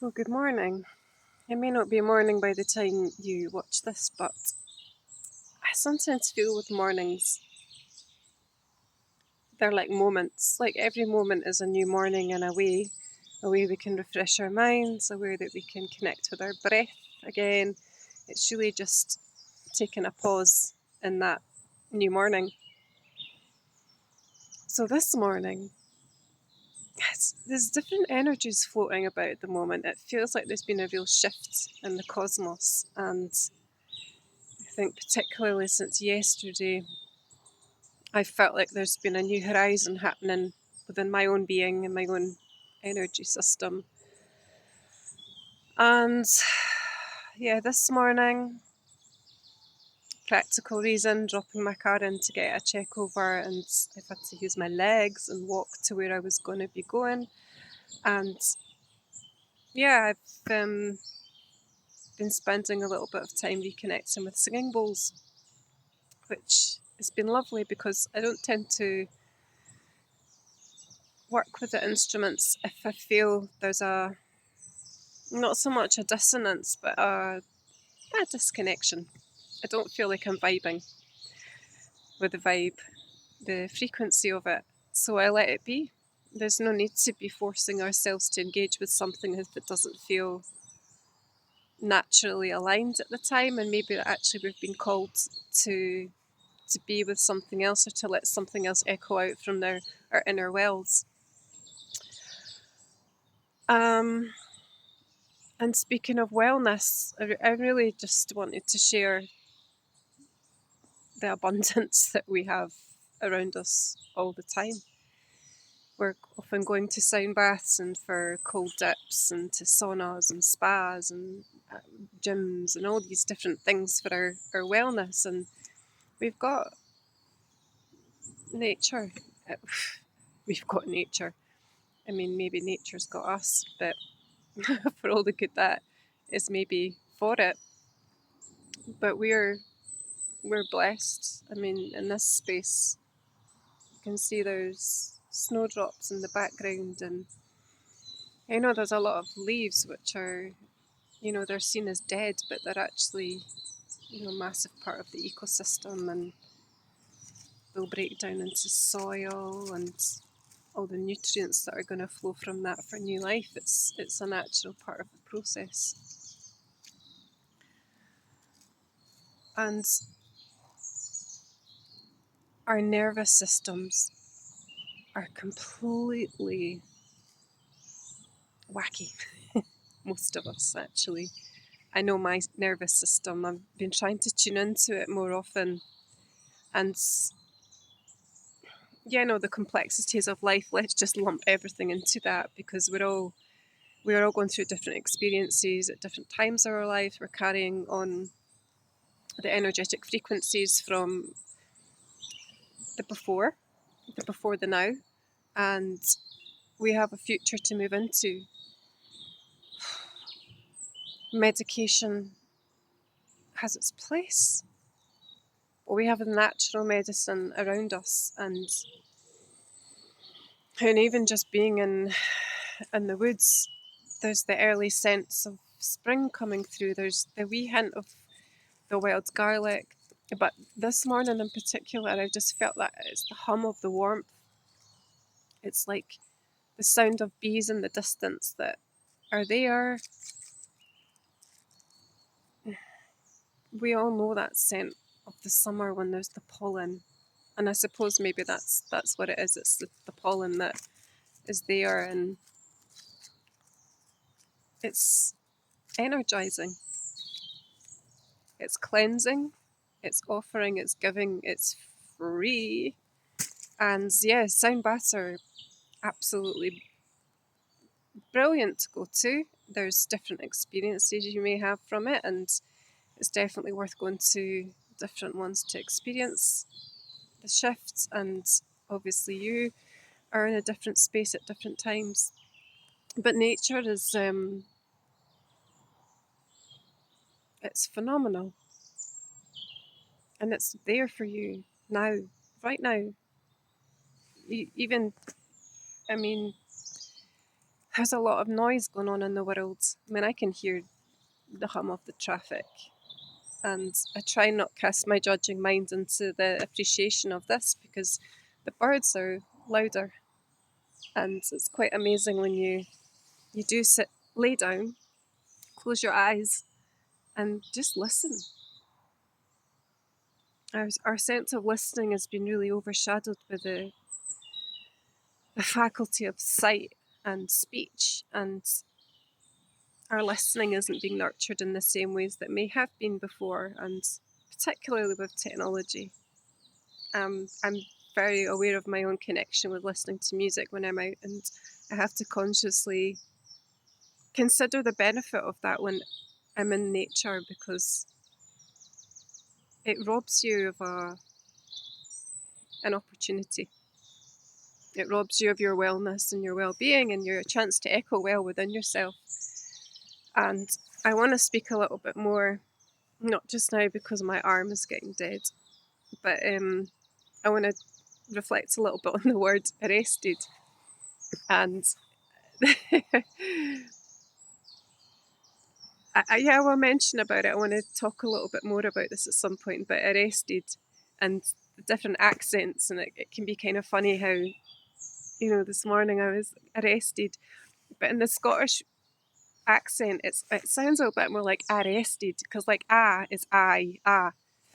Well, good morning. It may not be morning by the time you watch this, but I sometimes feel with mornings, they're like moments. Like every moment is a new morning in a way we can refresh our minds, a way that we can connect with our breath again. It's really just taking a pause in that new morning. So this morning, there's different energies floating about at the moment. It feels like there's been a real shift in the cosmos, and I think particularly since yesterday, I felt like there's been a new horizon happening within my own being and my own energy system. And yeah, this morning, practical reason, dropping my car in to get a check over, and I've had to use my legs and walk to where I was going to be going. And yeah, I've been spending a little bit of time reconnecting with singing bowls, which has been lovely because I don't tend to work with the instruments if I feel there's a not so much a dissonance, but a disconnection. I don't feel like I'm vibing with the vibe, the frequency of it. So I let it be. There's no need to be forcing ourselves to engage with something if it doesn't feel naturally aligned at the time, and maybe actually we've been called to to be with something else or to let something else echo out from our inner wells. Um, and speaking of wellness, I really just wanted to share the abundance that we have around us all the time. We're often going to sound baths and for cold dips and to saunas and spas and gyms and all these different things for our wellness. And we've got nature. We've got nature. I mean, maybe nature's got us, but for all the good that is maybe for it. But we're blessed. I mean, in this space, you can see there's snowdrops in the background, and I know there's a lot of leaves which are, they're seen as dead, but they're actually, massive part of the ecosystem, and they'll break down into soil and all the nutrients that are going to flow from that for new life. It's a natural part of the process. And our nervous systems are completely wacky. Most of us, actually. I know my nervous system. I've been trying to tune into it more often, and yeah, no, the complexities of life. Let's just lump everything into that because we're all going through different experiences at different times of our life. We're carrying on the energetic frequencies from the before the now, and we have a future to move into. Medication has its place, but we have the natural medicine around us, and even just being in the woods, there's the early sense of spring coming through. There's the wee hint of the wild garlic. But this morning in particular, I just felt that it's the hum of the warmth. It's like the sound of bees in the distance that are there. We all know that scent of the summer when there's the pollen. And I suppose maybe that's what it is. It's the pollen that is there, and it's energizing. It's cleansing. It's offering. It's giving. It's free. And yeah, sound baths are absolutely brilliant to go to. There's different experiences you may have from it, and it's definitely worth going to different ones to experience the shifts. And obviously, you are in a different space at different times. But nature is it's phenomenal, and it's there for you now, right now. Even, I mean, there's a lot of noise going on in the world. I mean, I can hear the hum of the traffic, and I try not cast my judging mind into the appreciation of this because the birds are louder, and it's quite amazing when you do sit, lay down, close your eyes, and just listen. Our sense of listening has been really overshadowed by the faculty of sight and speech, and our listening isn't being nurtured in the same ways that may have been before, and particularly with technology. I'm very aware of my own connection with listening to music when I'm out, and I have to consciously consider the benefit of that when I'm in nature, because it robs you of an opportunity. It robs you of your wellness and your well-being and your chance to echo well within yourself. And I want to speak a little bit more, not just now because my arm is getting dead, but I want to reflect a little bit on the word arrested. And I will mention about it. I want to talk a little bit more about this at some point, but arrested and the different accents, and it can be kind of funny how, this morning I was arrested, but in the Scottish accent, it sounds a little bit more like arrested, because like is I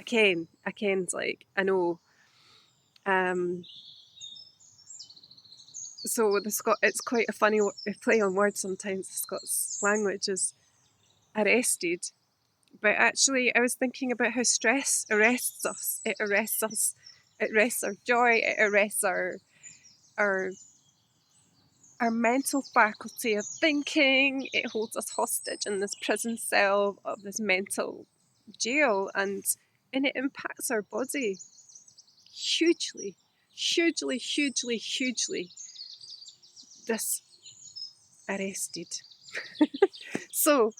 ken's like I know. Um, so it's quite a funny play on words sometimes. The Scots language is arrested, but actually I was thinking about how stress arrests us. It arrests us. It arrests our joy. It arrests our our mental faculty of thinking. It holds us hostage in this prison cell of this mental jail, and it impacts our body hugely, hugely, hugely, hugely. This arrested. So,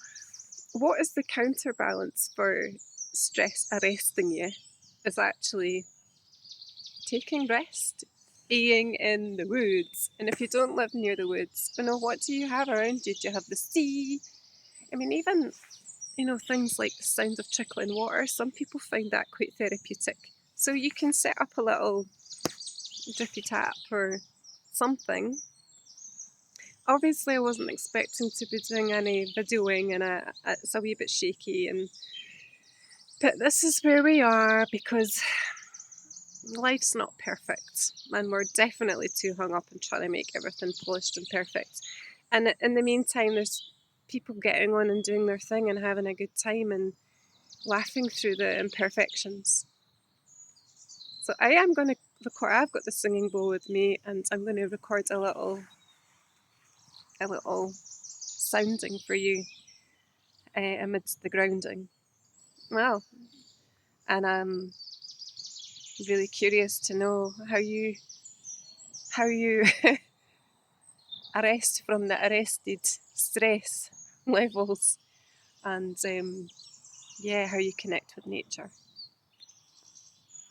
what is the counterbalance for stress arresting you? Is actually taking rest, being in the woods. And if you don't live near the woods, what do you have around you? Do you have the sea? I mean, even, things like the sound of trickling water, some people find that quite therapeutic. So you can set up a little drippy tap or something. Obviously, I wasn't expecting to be doing any videoing, and it's a wee bit shaky. But this is where we are, because life's not perfect, and we're definitely too hung up on trying to make everything polished and perfect. And in the meantime, there's people getting on and doing their thing and having a good time and laughing through the imperfections. So I am going to record. I've got the singing bowl with me, and I'm going to record a little sounding for you amidst the grounding. Well, and I'm really curious to know how you arrest from the arrested stress levels, and how you connect with nature.